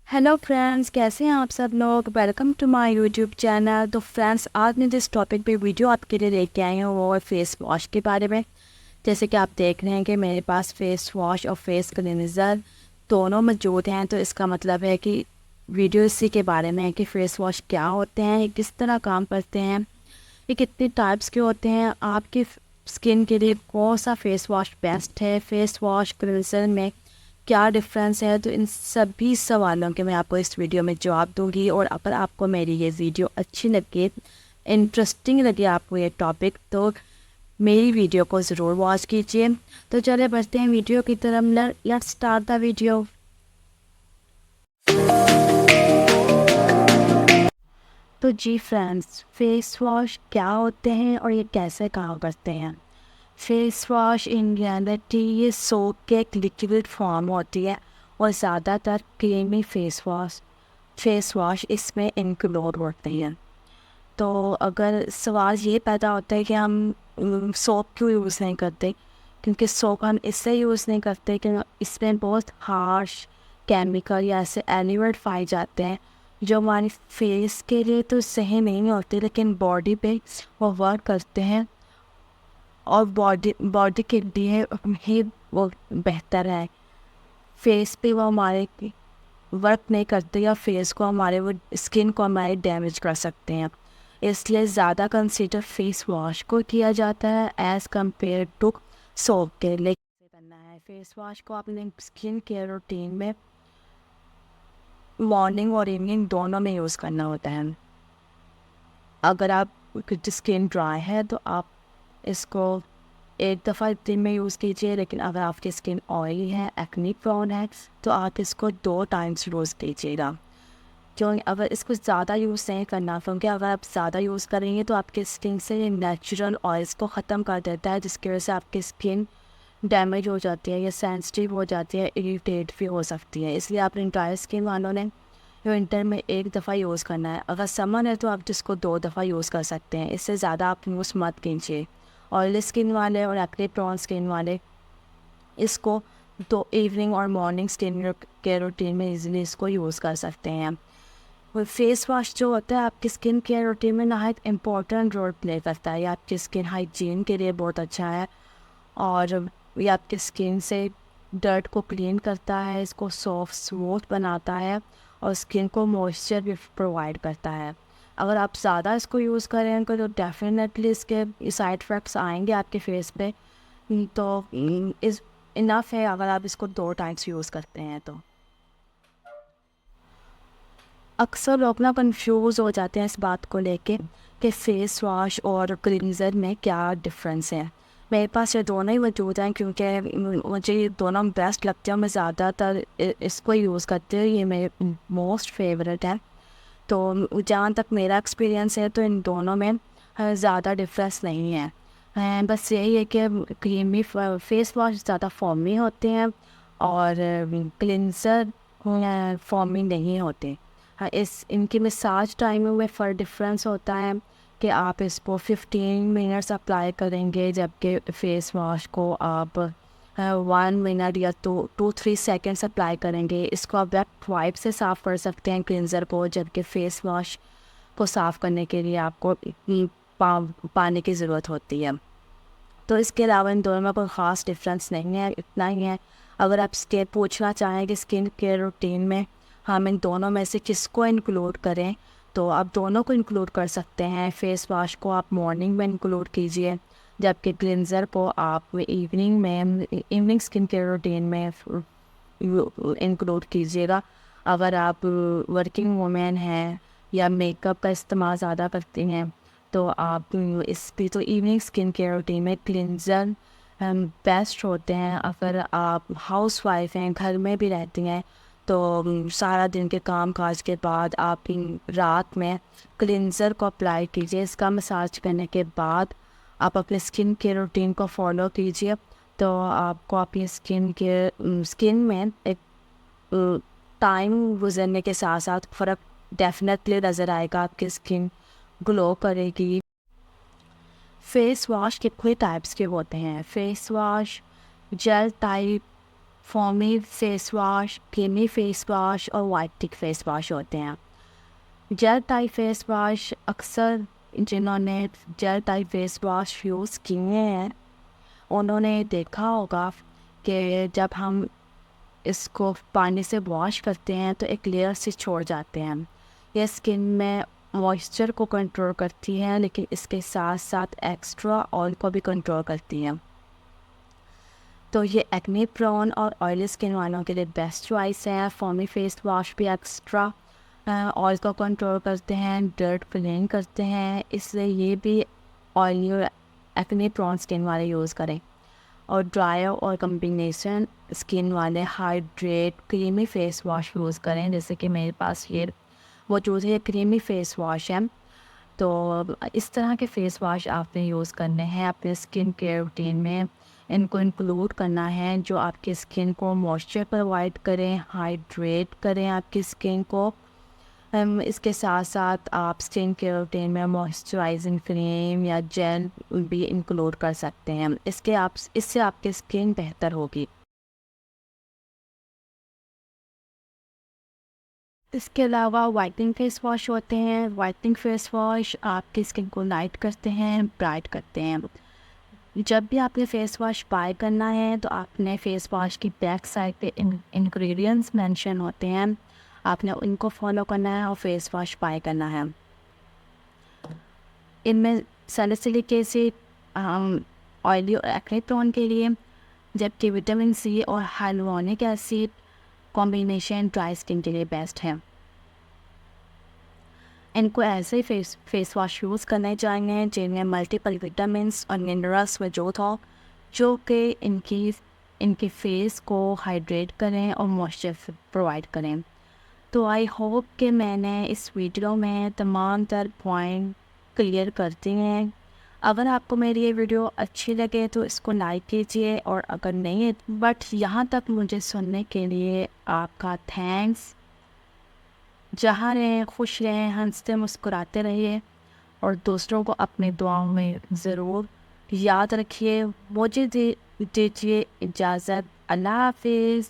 Hello friends, कैसे हैं आप सब लोग। Welcome to my YouTube channel. तो फ्रेंड्स, आज मैं जिस टॉपिक पे वीडियो आपके लिए लेके आई हूँ वो है फेस वॉश के बारे में। जैसे कि आप देख रहे हैं कि मेरे पास फेस वॉश और फेस क्लींजर दोनों मौजूद हैं। तो इसका मतलब है कि वीडियो इसी के बारे में है कि फेस वॉश क्या होते हैं, ये किस तरह काम करते हैं, ये कितने टाइप्स के होते हैं, आपकी स्किन के लिए कौन सा फेस वॉश बेस्ट है, फेस वॉश क्लींजर में क्या डिफरेंस है। तो इन सभी सवालों के मैं आपको इस वीडियो में जवाब दूंगी। और अगर आपको मेरी ये वीडियो अच्छी लगे, इंटरेस्टिंग लगे आपको ये टॉपिक, तो मेरी वीडियो को ज़रूर वॉच कीजिए। तो चलिए बढ़ते हैं वीडियो की तरफ। Let's start the video. तो जी फ्रेंड्स, फेस वॉश क्या होते हैं और ये कैसे काम करते हैं। फेस वॉश इन रियलिटी ये सोप के एक लिक्विड फॉर्म होती है और ज़्यादातर क्रीमी फेस वॉश इसमें इंक्लूड होते हैं। तो अगर सवाल ये पैदा होता है कि हम सोप क्यों यूज़ नहीं करते, क्योंकि सोप हम इससे यूज़ नहीं करते कि इसमें बहुत हार्श केमिकल या ऐसे एलिमेंट पाए जाते हैं जो हमारी फेस के लिए तो सही नहीं होते, लेकिन बॉडी पे वो वर्क करते हैं और बॉडी बॉडी के लिए ही वो बेहतर है। फेस पे वो हमारे वर्क नहीं करते या फेस को हमारे वो स्किन को हमारे डैमेज कर सकते हैं। इसलिए ज़्यादा कंसीडर फेस वॉश को किया जाता है एज़ कम्पेयर टू सोप के लिए। करना है फेस वॉश को अपने स्किन केयर रूटीन में मॉर्निंग और इवनिंग दोनों में यूज़ करना होता है। अगर आप की स्किन ड्राई है तो आप इसको एक दफ़ा दिन में यूज़ कीजिए, लेकिन अगर आपकी स्किन ऑयली है, एक्ने प्रोन है, तो आप इसको 2 टाइम्स यूज़ कीजिएगा। क्यों, अगर इसको ज़्यादा यूज़ नहीं करना, क्योंकि अगर आप ज़्यादा यूज़ करेंगे तो आपके स्किन से ये नेचुरल ऑयल्स को ख़त्म कर देता है, जिसकी वजह से आपकी स्किन डैमेज हो जाती है या सेंसिटिव हो जाती है, इरिटेट भी हो सकती है। इसलिए आप ड्राई स्किन वालों ने विंटर में एक दफ़ा यूज़ करना है। अगर समर है तो आप जिसको 2 दफ़ा यूज़ कर सकते हैं, इससे ज़्यादा आप यूज़ मत कीजिए। ऑयली स्किन वाले और एक्ने प्रोन स्किन वाले इसको तो इवनिंग और मॉर्निंग स्किन केयर रूटीन में इजीली इसको यूज़ कर सकते हैं। और फेस वॉश जो होता है आपकी स्किन केयर रूटीन में नहायत इम्पोर्टेंट रोल प्ले करता है। ये आपकी स्किन हाइजीन के लिए बहुत अच्छा है और ये आपकी स्किन से डर्ट को क्लीन करता है, इसको सॉफ्ट स्मूथ बनाता है और स्किन को मॉइस्चर भी प्रोवाइड करता है। अगर आप ज़्यादा इसको यूज़ करेंगे तो डेफिनेटली इसके साइड इफ़ेक्ट्स आएंगे आपके फेस पे। तो इस इनफ है अगर आप इसको 2 टाइम्स यूज़ करते हैं तो। अक्सर लोग ना कंफ्यूज हो जाते हैं इस बात को लेके कि फेस वॉश और क्लींजर में क्या डिफरेंस है। मेरे पास ये दोनों ही मौजूद हैं क्योंकि मुझे ये दोनों बेस्ट लगते हैं। मैं ज़्यादातर इसको यूज़ करती हूँ, ये मेरे मोस्ट फेवरेट है। तो जहाँ तक मेरा एक्सपीरियंस है तो इन दोनों में ज़्यादा डिफरेंस नहीं है। बस यही है कि क्रीमी फेस वॉश ज़्यादा फॉर्मी होते हैं और क्लिनज़र फॉर्मी नहीं होते। हाँ, इस इनकी मसाज टाइमिंग में फ़र्क डिफरेंस होता है कि आप इसको 15 मिनट्स अप्लाई करेंगे, जबकि फेस वॉश को आप 1 मिनट या 2-3 सेकेंड्स अप्लाई करेंगे। इसको आप वेट वाइप से साफ़ कर सकते हैं क्लिनज़र को, जबकि फेस वॉश को साफ़ करने के लिए आपको पानी की ज़रूरत होती है। तो इसके अलावा इन दोनों में कोई ख़ास डिफरेंस नहीं है, इतना ही है। अगर आप पूछना चाहें कि स्किन केयर रूटीन में हम इन दोनों में से किसको इंक्लूड करें, तो आप दोनों को इंक्लूड कर सकते हैं। फेस वॉश को आप मॉर्निंग में इंक्लूड कीजिए, जबकि क्लिनज़र को आप इवनिंग स्किन केयर रूटीन में इंक्लूड कीजिएगा। अगर आप वर्किंग वूमेन हैं या मेकअप का इस्तेमाल ज़्यादा करती हैं तो आप इस पे तो इवनिंग स्किन केयर रूटीन में क्लिनज़र बेस्ट होते हैं। अगर आप हाउस वाइफ हैं, घर में भी रहती हैं, तो सारा दिन के काम काज के बाद आप रात में क्लिनज़र को अप्लाई कीजिए। इसका मसाज करने के बाद आप अपने स्किन केयर रूटीन को फॉलो कीजिए, तो आपको आपकी स्किन में एक टाइम गुजरने के साथ साथ फ़र्क डेफिनेटली नज़र आएगा। आपकी स्किन ग्लो करेगी। फेस वॉश कितने टाइप्स के होते हैं। Face wash jail type, foamy face wash, creamy face wash और वाइटिक फेस वाश होते हैं। जेल टाइप फेस वाश अक्सर जिन्होंने gel type face wash use किए हैं उन्होंने देखा होगा कि जब हम इसको पानी से वॉश करते हैं तो एक लेयर से छोड़ जाते हैं। ये स्किन में मॉइस्चर को कंट्रोल करती है, लेकिन इसके साथ साथ एक्स्ट्रा ऑयल को भी कंट्रोल करती है। तो ये एक्ने प्रोन और ऑयली स्किन वालों के लिए बेस्ट चॉइस है। फोमी फेस वॉश भी एक्स्ट्रा ऑयल को कंट्रोल करते हैं, डर्ट क्लीन करते हैं, इसलिए ये भी ऑयली और एक्ने प्रोन स्किन वाले यूज़ करें। और ड्राई और कॉम्बिनेशन स्किन वाले hydrate creamy face wash use करें। जैसे कि मेरे पास ये मौजूद है, क्रीमी फेस वॉश है। तो इस तरह के फेस वॉश आपने यूज़ करने हैं अपने स्किन केयर रूटीन में, इनको इंक्लूड करना है जो आपकी स्किन को मॉइस्चर प्रोवाइड करें, हाइड्रेट करें आपकी स्किन को। इसके साथ साथ आप स्किन केयर रूटीन में मॉइस्चराइजिंग क्रीम या जेल भी इंक्लूड कर सकते हैं। इससे आपकी स्किन बेहतर होगी। इसके अलावा वाइटनिंग फेस वॉश होते हैं। वाइटनिंग फेस वॉश आपकी स्किन को लाइट करते हैं, ब्राइट करते हैं। जब भी आपने फेस वॉश बाय करना है तो आपने फेस वॉश की बैक साइड पे इंग्रेडिएंट्स मेंशन होते हैं, आपने उनको फॉलो करना है और फेस वॉश बाय करना है। इनमें सैलिसिलिक एसिड ऑयली और एक्ने प्रोन के लिए, जबकि विटामिन सी और hyaluronic acid combination dry skin के लिए बेस्ट है। इनको ऐसे फेस वॉश यूज़ करने चाहिए जिनमें मल्टीपल विटामिन्स और मिनरल्स मौजूद हो, जो कि इनके फेस को हाइड्रेट करें और मॉइस्चर प्रोवाइड करें। तो आई होप कि मैंने इस वीडियो में तमाम तर पॉइंट क्लियर कर दिए हैं। अगर आपको मेरी ये वीडियो अच्छी लगे तो इसको लाइक कीजिए, और अगर नहीं बट यहाँ तक मुझे सुनने के लिए आपका थैंक्स। जहाँ रहें खुश रहें, हंसते मुस्कुराते रहिए और दूसरों को अपनी दुआओं में ज़रूर याद रखिए। मुझे दीजिए इजाज़त। अल्लाह हाफिज़।